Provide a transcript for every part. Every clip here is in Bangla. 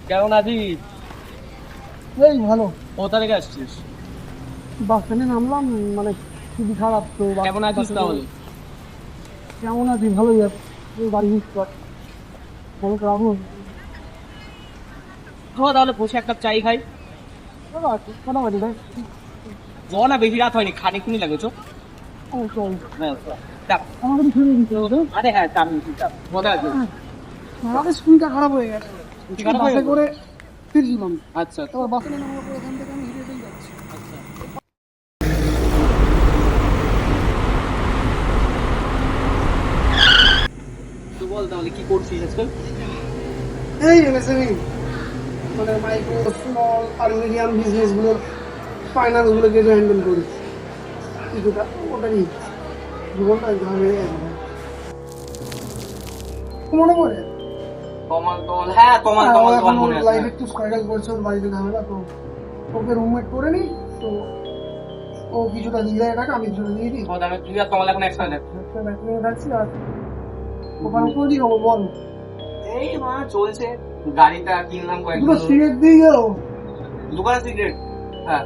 কেমন আছিস? এই ভালো। কোথা থেকে আসছিস? বাস স্ট্যান্ডে নামলাম, মানে খুবই খারাপ তো। কেমন আছিস তাহলে? কেমন আছি? ভালোই আছে। তুই বাড়ি মিস কর, ভালো তো রাখবো। তাহলে বসে এক কাপ চাই খাই। মোটামুটি ভাই। না বেশি রাত হয়নি, খানিকক্ষণই লাগে। চো আমাকে তো শুনে দিতে হবে। আরে হ্যাঁ চাপ কোথায় আছে? আমাদের স্কুলটা খারাপ হয়ে গেছে। খারাপ হয়ে বাসে গেল? করে ফিরছিলাম, আচ্ছা তারপর বাসে নামার পর এখান থেকে আমি হেঁটে হেঁটেই যাচ্ছি। তুই বল তাহলে কি করছিস আজকাল? এই এমএসএমই, মানে মাইক্রো স্মল আর মিডিয়াম বিজনেস গুলোর ফাইন্যান্স গুলোকে হ্যান্ডেল করি কিছুটা। ওটাই জীবনটা ঝামেলা হয়ে গেছে। মনে পড়ে হ্যাঁ তোমার মনে আছে। লাইফে একটু স্ট্রাগল করছে, ওর বাড়িতে ঝামেলা, তো ওকে রুমমেট করে নি। তো ও কিছুটা দিয়ে দেয় টাকা, আমি কিছুটা দিয়ে দিই। তুই আর কমল এখন একসাথে থাকছি আর ওখানে তৈরি হবো। বল, এই মা চলছে। গাড়িটা কিনলাম দুটো কয়েকদিন। সিগারেট দিয়ে গেল। দোকানে সিগারেট? হ্যাঁ।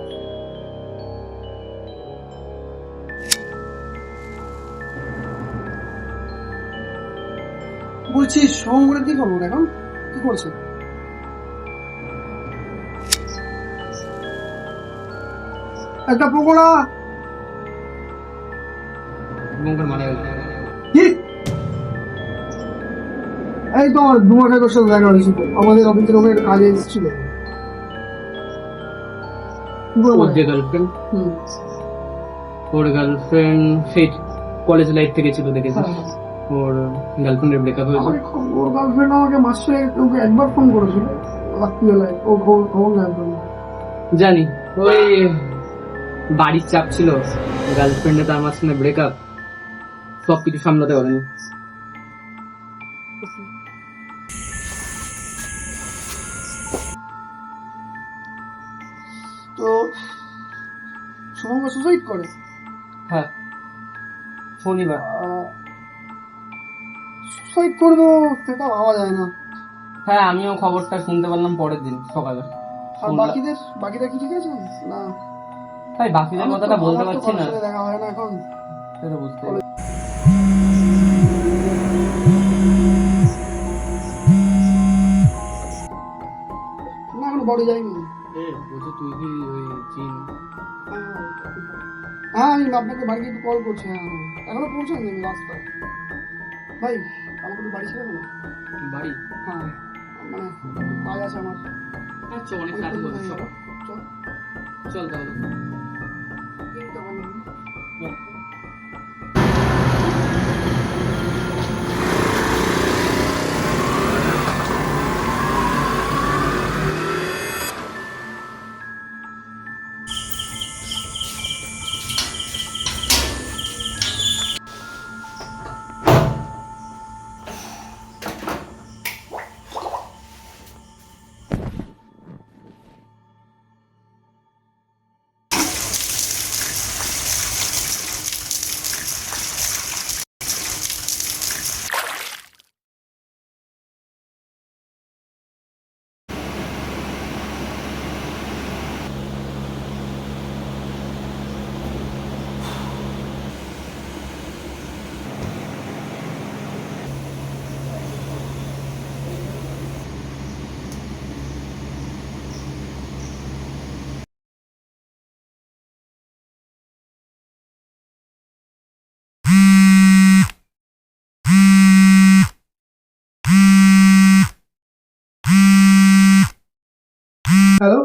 বলছি সোহমের কি খবর? এখন কি করছে? একটা পকোড়া। মানে কি? এই তো আমার দু মাস আগে ওর সাথে দেখা হয়েছিল, আমাদের অফিসের ওখানে একটা কাজে এসেছিল। ওর যে গার্লফ্রেন্ড, ওর গার্লফ্রেন্ড সেই কলেজ লাইফ থেকে ছিল, দেখেছিস? ওর গার্লফ্রেন্ডের ব্রেকআপ হয়েছে। ওর গার্লফ্রেন্ড আমাকে মাসে ওকে একবার ফোন করেছিল রাত্রিবেলায়, ও খবর নেয় জন্য। জানি, ওই বাড়ির চাপ ছিল, গার্লফ্রেন্ডে তার মাঝখানে ব্রেকআপ, সবকিছু সামলাতে পারেনি। তো শুভঙ্কর সুসাইড করে? হ্যাঁ, শনিবার। সুসাইড করবো সেটা ভাবা যায় না। হ্যাঁ, আমিও খবরটা শুনতে পারলাম পরের দিন সকালে। আর বাকিরা কি ঠিক আছে না? তাই বাকিদের কথাটা বলতে পারছি না, দেখা হয় না এখন, সেটা বুঝতে। না এখনো বড় যাইনি। বলছি তুই কি ওই চীন? হ্যাঁ আমি আপনাকে বাড়িতে একটু কল করছি। হ্যাঁ এখনো পৌঁছাইনি আমি রাস্তায়। ভাই আমাকে একটু বাড়ি ছেড়ে দেবো? বাড়ি? হ্যাঁ মানে একটু কাজ আছে আমার। আচ্ছা, অনেক রাত হয়ে গেছে, চল চল তাহলে। হ্যালো।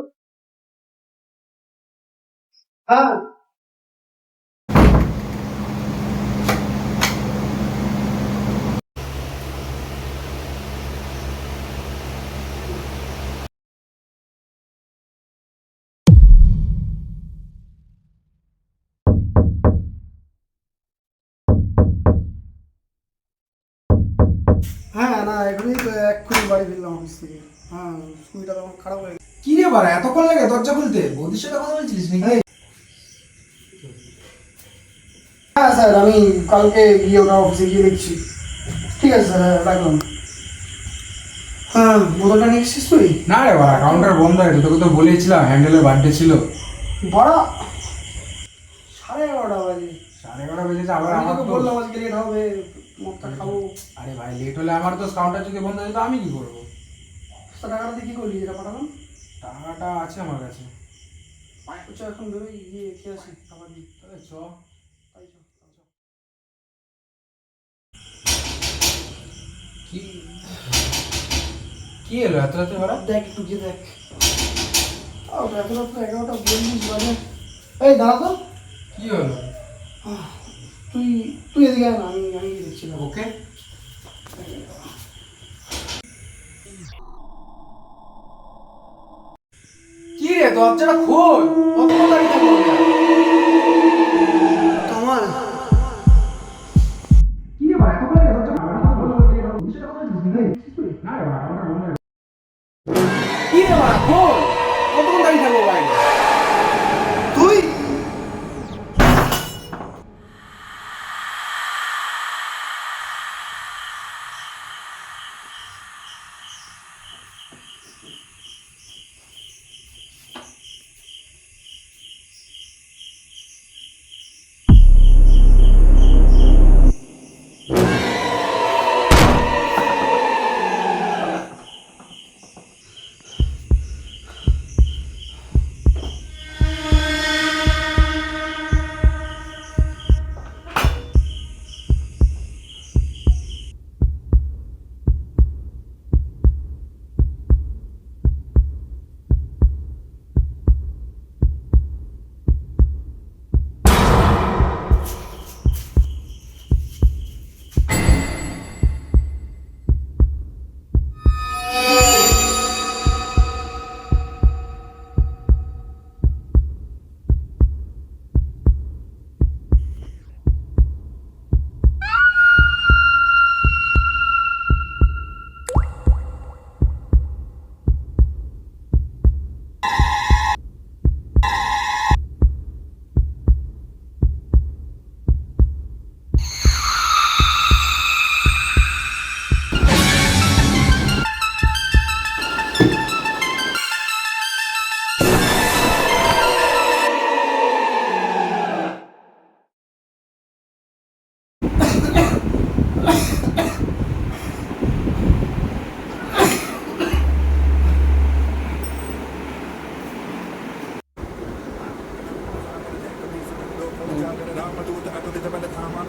হ্যাঁ হ্যাঁ না এখনই তো এক্ষুনি বাড়ি ফিরলাম অফিস থেকে। হ্যাঁ স্কুলটা তখন খারাপ হয়ে গেছে। কি রে বাড়া, এতক্ষণ লাগে দরজা খুলতে? বৌদির সাথে কথা বলছিলিস নাকি? হ্যাঁ স্যার, আমি কালকে গিয়ে ওটা অফিসে গিয়ে দেখছি। ঠিক আছে স্যার, হ্যাঁ রাখলাম। হ্যাঁ, বোতলটা নিয়ে এসেছিস তুই? না রে বাড়া, কাউন্টার বন্ধ হয়ে গেছে, তোকে তো বলেছিলাম হ্যান্ডেলের বার্থডে ছিল। বড় 11:30 বাজে। 11:30 বেজেছে, আবার আমি আমার তোকে তো বললাম আজকে লেট হবে, মদটা খাবো। আরে ভাই লেট হলে আমার তো কাউন্টার যদি বন্ধ হয়ে যেত আমি কি করবো? টাকাটা দিয়ে কি করলি যেটা পাঠালাম? টাকাটা আছে আমার কাছে। চ এখন বেরোই, গিয়ে খেয়ে আসি খাবার দিই। তাহলে চ। তাই চ। কি কি এলো এত রাতে ওরা? দেখ একটু গিয়ে দেখ। এত রাত তো 11:42 বাজে। এই দাঁড়া তো। কি হলো? তুই তুই এদিকে আয় না, আমি গিয়ে দেখছিলাম। ওকে। কি রে, দরজাটা খোল, কত দাঁড়িয়ে থাকবো? তোমার কি রে ভাই, এত করে দরজা খোল। না রে ভাই, কাউন্টার বন্ধ হয়ে গেছে। কি রে ভাই, খোল, কতক্ষণ দাঁড়িয়ে থাকবো বাইরে? তুই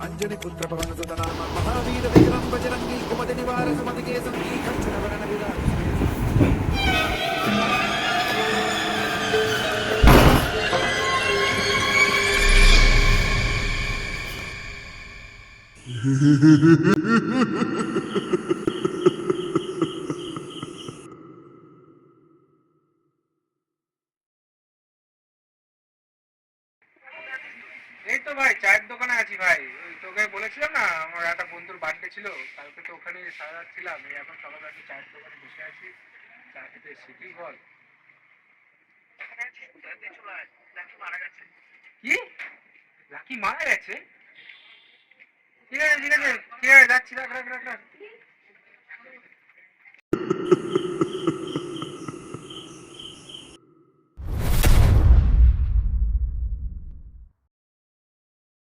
अंजनी पुत्र पवन सुत नाम महावीर विक्रम बजरंगी कुमति निवार सुमति के संगी कंचन वरण विराज। এই তো ভাই, চায়ের দোকানে আছি ভাই। ওই তোকে বলেছিলাম না আমার একটা বন্ধুর বার্থডে ছিল, কালকে তো ওখানে সারা রাত ছিলাম। এই এখন সকালে আছি, চায়ের দোকানে বসে আছি, চা খেতে এসেছি। তুই বল। কি? লাকি মারা গেছে? ঠিক আছে ঠিক আছে ঠিক আছে, যাচ্ছি, রাখ রাখ রাখ রাখ।